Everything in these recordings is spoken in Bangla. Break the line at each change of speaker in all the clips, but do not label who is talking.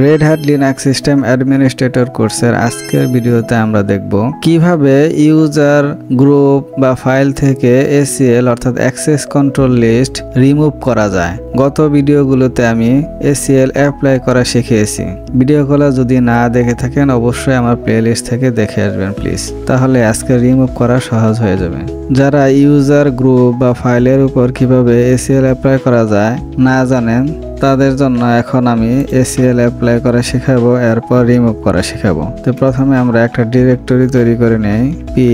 Red Hat Linux system administrator কোর্সের আজকের ভিডিওতে আমরা দেখব কিভাবে ইউজার গ্রুপ বা ফাইল থেকে এসিএল অর্থাৎ অ্যাক্সেস কন্ট্রোল লিস্ট রিমুভ করা যায়। গত ভিডিওগুলোতে আমি এসিএল অ্যাপ্লাই করা শিখিয়েছি। ভিডিওগুলো যদি না দেখে থাকেন অবশ্যই আমার প্লেলিস্ট থেকে দেখে আসবেন প্লিজ, তাহলে আজকে রিমুভ করা সহজ হয়ে যাবে। যারা ইউজার গ্রুপ বা ফাইলের উপর কিভাবে এসিএল অ্যাপ্লাই করা যায় না জানেন তাদের জন্য এখন আমি এসিএল অ্যাপ্লাই করা শেখাবো, এরপর রিমুভ করা শেখাবো। তো প্রথমে আমরা একটা ডিরেক্টরি তৈরি করে নেই। পি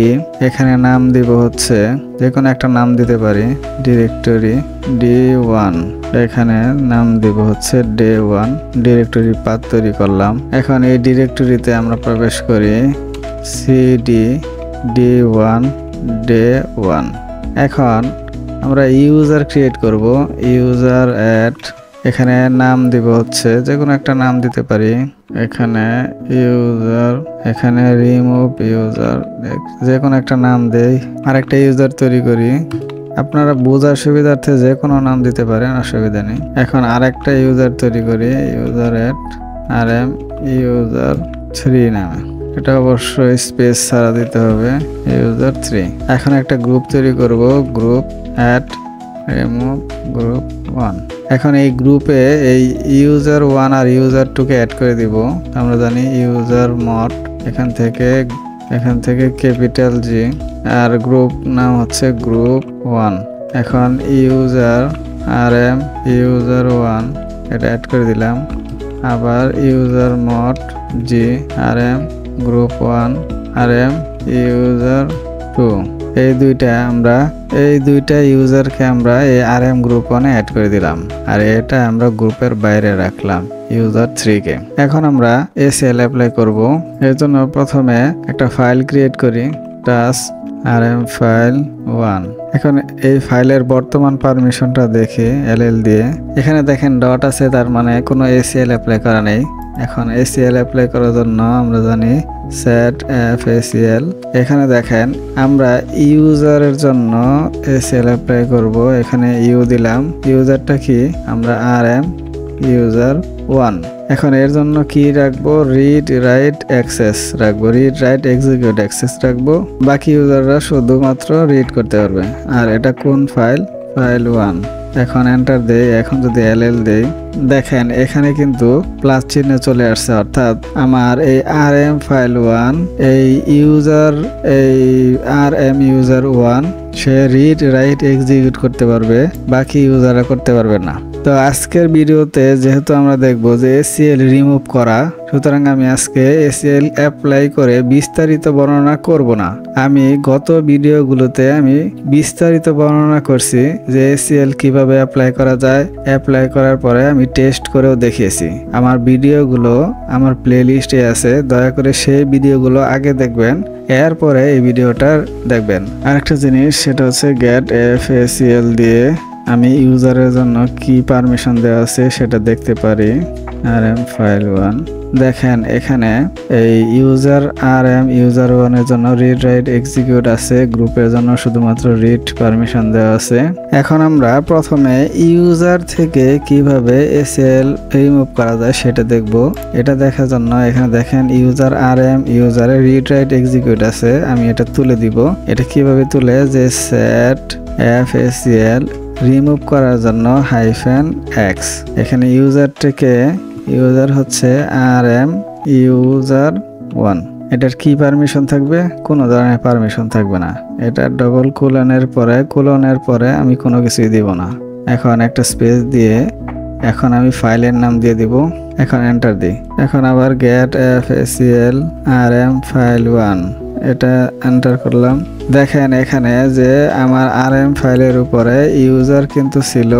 এখানে নাম দিব হচ্ছে যে কোনো একটা নাম দিতে পারি, ডিরেক্টরি D1। এখানে নাম দিব হচ্ছে day1। ডিরেক্টরি পাথ তৈরি করলাম। এখন এই ডিরেক্টরিতে আমরা প্রবেশ করি cd d1 day1। এখন আমরা ইউজার ক্রিয়েট করব, ইউজার অ্যাড এখানে নাম দিব হচ্ছে যে কোনো একটা নাম দিতে পারি। এখানে ইউজার, এখানে রিমুভ ইউজার, যে কোনো একটা নাম দেই। আরেকটা ইউজার তৈরি করি, আপনারা বোঝার সুবিধার্থে যে কোনো নাম দিতে পারেন, অসুবিধা নেই। এখন আরেকটা ইউজার তৈরি করি, ইউজার অ্যাড rm ইউজার 3 নামে। এটা অবশ্যই স্পেস ছাড়া দিতে হবে, ইউজার 3। এখন একটা গ্রুপ তৈরি করব, গ্রুপ অ্যাড রিমুভ গ্রুপ 1। এখন এই গ্রুপে এই ইউজার 1 আর ইউজার 2 কে অ্যাড করে দিব। আমরা জানি ইউজার মড, এখান থেকে ক্যাপিটাল জি, আর গ্রুপ নাম হচ্ছে গ্রুপ 1। এখন ইউজার rm ইউজার 1 এটা অ্যাড করে দিলাম। আবার ইউজার মড জি rm গ্রুপ 1 rm ইউজার 2। এই দুইটা ইউজারকে আমরা এই rm গ্রুপ 1 এ অ্যাড করে দিলাম, আর এটা আমরা গ্রুপের বাইরে রাখলাম ইউজার 3 কে। এখন আমরা এসিএল অ্যাপ্লাই করব। এর জন্য প্রথমে একটা ফাইল ক্রিয়েট করি, টাস্ক rm ফাইল 1। এখন এই ফাইলের বর্তমান পারমিশনটা দেখি ll দিয়ে। এখানে দেখেন ডট আছে, তার মানে কোনো এসিএল অ্যাপ্লাই করা নেই। এখন এসিএল অ্যাপ্লাই করার জন্য আমরা জানি set f_acl। এখানে দেখেন আমরা ইউজারের জন্য এসিএল অ্যাপ্লাই করব। এখানে ইউ দিলাম, ইউজারটা কি আমরা rm ইউজার 1। এখন এর জন্য কি রাখবো, রিড রাইট অ্যাক্সেস রাখবো, রিড রাইট এক্সিকিউট অ্যাক্সেস রাখবো। বাকি ইউজাররা শুধুমাত্র রিড করতে পারবে। আর এটা কোন ফাইল, ফাইল 1। এখন এন্টার দেই। এখন যদি ll দেই, দেখেন এখানে কিন্তু প্লাস চিহ্ন চলে আসছে, অর্থাৎ আমার এই rm ফাইল 1 এই rm ইউজার 1 সে রিড রাইট এক্সিকিউট করতে পারবে, বাকি ইউজাররা করতে পারবে না। তো আজকের ভিডিওতে যেহেতু আমরা দেখব যে এসিএল রিমুভ করা, সুতরাং আমি আজকে এসিএল অ্যাপ্লাই করে বিস্তারিত বর্ণনা করব না। আমি গত ভিডিওগুলোতে আমি বিস্তারিত বর্ণনা করছি যে এসিএল কিভাবে অ্যাপ্লাই করা যায়। অ্যাপ্লাই করার পরে আমি টেস্ট করেও দেখিয়েছি। আমার ভিডিওগুলো আমার প্লেলিস্টে আছে, দয়া করে সেই ভিডিওগুলো আগে দেখবেন, এরপরে এই ভিডিওটা দেখবেন। আরেকটা জিনিস সেটা হচ্ছে get f_acl দিয়ে আমি ইউজারের জন্য কি পারমিশন দেওয়া আছে সেটা দেখতে পারি। rm ফাইল 1 দেখেন এখানে এই ইউজার rm ইউজার 1 এর জন্য রিড রাইট এক্সিকিউট আছে, গ্রুপের জন্য শুধুমাত্র রিড পারমিশন দেওয়া আছে। এখন আমরা প্রথমে ইউজার থেকে কিভাবে এসিএল রিমুভ করা যায় সেটা দেখব। এটা দেখার জন্য এখানে দেখেন ইউজার rm ইউজারে রিড রাইট এক্সিকিউট আছে, আমি এটা তুলে দিব। এটা কিভাবে তুলে, যে set f_acl রিমুভ করার জন্য -x। এখানে ইউজারটাকে ইউজার হচ্ছে rm ইউজার 1। এটার কি পারমিশন থাকবে, কোনো ধরনের পারমিশন থাকবে না। এটা ডবল কোলনের পরে আমি কোনো কিছুই দিব না। এখন একটা স্পেস দিয়ে এখন আমি ফাইলের নাম দিয়ে দিব। এখন এন্টার দিই। এখন আবার get f_acl rm ফাইল 1 এটা এন্টার করলাম। দেখেন এখানে যে আমার rm ফাইলের উপরে ইউজার কিন্তু ছিল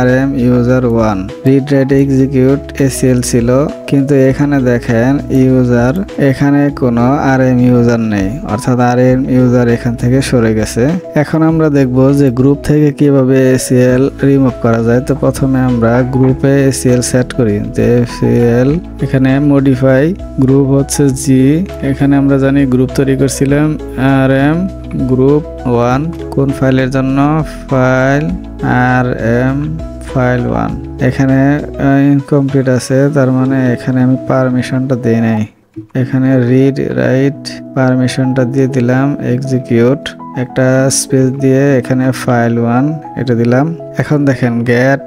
rm user 1, read write execute ACL ছিল, কিন্তু এখানে দেখেন ইউজার, এখানে কোনো rm ইউজার নেই, অর্থাৎ rm ইউজার এখান থেকে সরে গেছে। এখন আমরা দেখব যে গ্রুপ থেকে কিভাবে এসিএল রিমুভ করা যায়। তো প্রথমে আমরা গ্রুপে এসিএল সেট করি, যে এসিএল এখানে মডিফাই গ্রুপ হচ্ছে জি। এখানে আমরা জানি গ্রুপ তৈরি করছিলাম rm গ্রুপ 1 কোন ফাইলের জন্য, ফাইল rm ফাইল 1। এখানে ইনকমপ্লিট আছে, তার মানে এখানে আমি পারমিশনটা দিই নাই। এখানে রিড রাইট পারমিশনটা দিয়ে দিলাম, এক্সিকিউট একটা স্পেস দিয়ে এখানে ফাইল 1 এটা দিলাম। এখন দেখেন গেট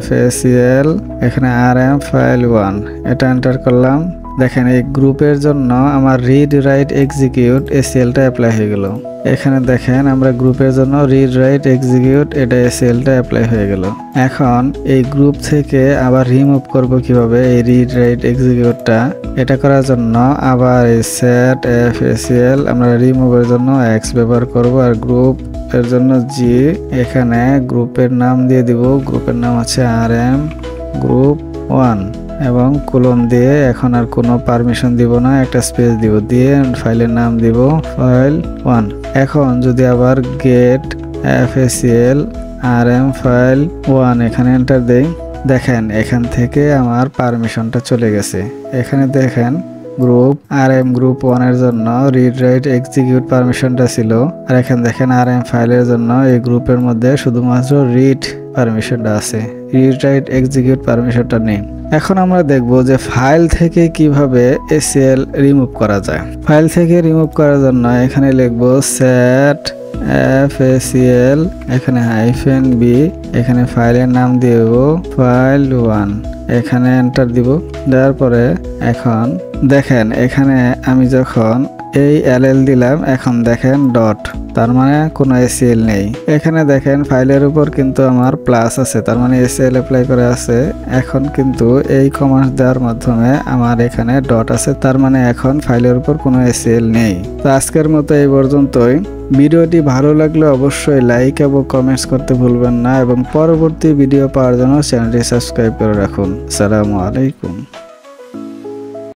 facl এখানে rm ফাইল 1 এটা এন্টার করলাম। দেখেন এই গ্রুপের জন্য আমার রিড রাইট এক্সিকিউট এসিএলটা অ্যাপ্লাই হয়ে গেল। এখানে দেখেন আমরা গ্রুপের জন্য রিড রাইট এক্সিকিউট এটা এসিএলটা অ্যাপ্লাই হয়ে গেল। এখন এই গ্রুপ থেকে আবার রিমুভ করব কিভাবে এই রিড রাইট এক্সিকিউটটা, এটা করার জন্য আবার এই সেট facl আমরা রিমুভের জন্য x ব্যবহার করব আর গ্রুপ এর জন্য g। এখানে গ্রুপের নাম দিয়ে দিব, গ্রুপের নাম হচ্ছে rm গ্রুপ 1 এবং কোলন দিয়ে এখন আর কোনো পারমিশন দিব না, একটা স্পেস দিব, দিয়ে ফাইলের নাম দিব ফাইল 1। এখন যদি আবার গেট facl rm ফাইল 1 এখানে এন্টার দেই, দেখেন এখান থেকে আমার পারমিশনটা চলে গেছে। এখানে দেখেন গ্রুপ rm গ্রুপ 1 এর জন্য রিড রাইট এক্সিকিউট পারমিশনটা ছিল, আর এখানে দেখেন rm ফাইলের জন্য এই গ্রুপের মধ্যে শুধুমাত্র রিড পারমিশনটা আছে, রিড রাইট এক্সিকিউট পারমিশনটা নেই। এখন আমরা দেখব যে ফাইল থেকে কিভাবে এসিএল রিমুভ করা যায়। ফাইল থেকে রিমুভ করার জন্য এখানে লিখব সেট facl এখানে -b এখানে ফাইলের নাম দিব ফাইল 1 এখানে এন্টার দিব, দেওয়ার পরে এখন দেখেন এখানে আমি যখন এই ll দিলাম, এখন দেখেন ডট, তার মানে কোনো এসিএল নেই। এখানে দেখেন ফাইলের উপর কিন্তু আমার প্লাস আছে, তার মানে এসিএল অ্যাপ্লাই করে আছে। এখন কিন্তু এই কমান্ড দেওয়ার মাধ্যমে আমার এখানে ডট আছে, তার মানে এখন ফাইলের উপর কোনো এসিএল নেই। তো আজকের মতো এই পর্যন্তই। ভিডিওটি ভালো লাগলে অবশ্যই লাইক এবং কমেন্টস করতে ভুলবেন না এবং পরবর্তী ভিডিও পাওয়ার জন্য চ্যানেলটি সাবস্ক্রাইব করে রাখুন। আসসালামু আলাইকুম।